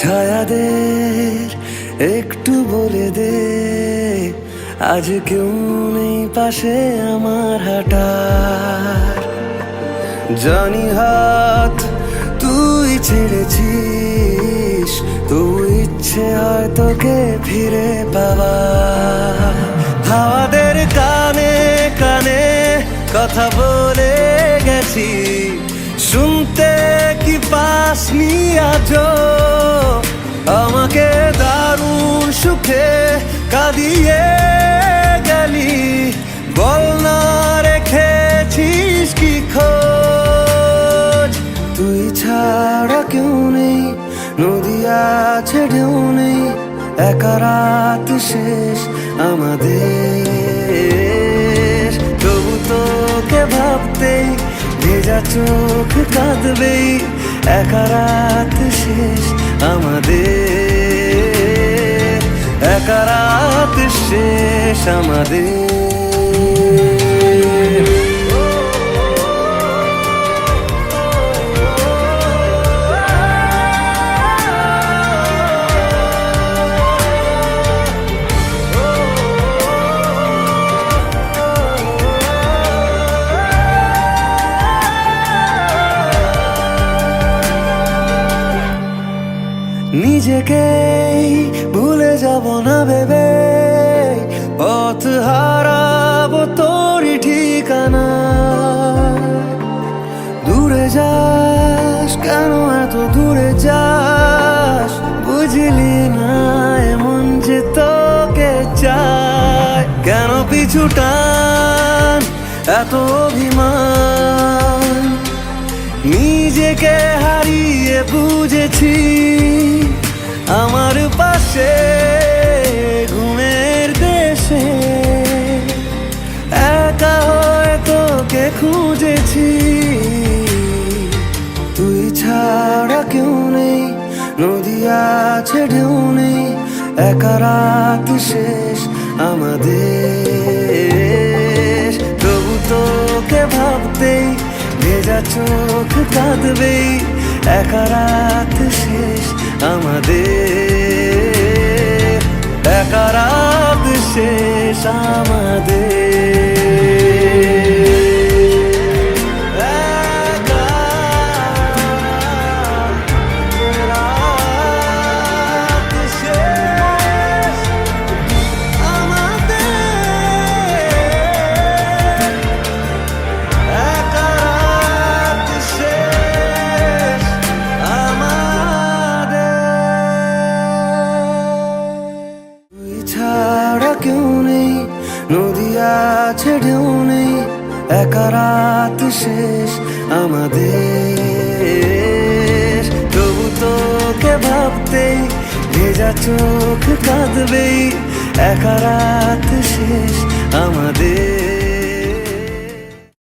ছায়াদের একটু বলে দে, আজ কেউ নেই পাশে আমার হাঁটার। জানি হাত তুই ছেড়েছিস, তুই ইচ্ছে হয় তোকে ফিরে পাওয়া। হাওয়াদের কানে কানে কথা বলে গেছি, শুনতে কি পাসনি আজও? আমাকে দারুণ সুখে কাঁদিয়ে গেলি, বল না রেখেছিস কি খোঁজ? তুই ছাড়া কেউ নেই, নদী আছে ঢেউ নেই, একা রাত শেষ আমাদের। তবু তোকে ভাবতেই ভেজা চোখ কাঁদবেই, একা রাত শেষ আমাদের, একা রাত শেষ আমাদের। নিজেকেই ভুলে যাব না ভেবে, পথ হারাবো তোরই ঠিকানা। দূরে যাস কেন, এত দূরে যাস, বুঝলি না এমন যে তোকে চায়। কেন পিছু টান, এত অভিমান, নিজেকে হারিয়ে বুঝেছি আমার পাশে ঘুমের দেশে একা হয়ে তোকে খুঁজেছি। তুই ছাড়া কেউ নেই, নদী আছে ঢেউ নেই, একা রাত শেষ আমাদের। তবু তোকে ভাবতেই ভেজা চোখ কাঁদবেই, একা রাত শেষ আমাদের, একা রাত শেষ আমাদের। কেউ নেই, নদী আছে ঢেউ নেই, একা রাত শেষ আমাদের। তবু তোকে ভাবতেই ভেজা চোখ কাঁদবেই, একা রাত শেষ আমাদের।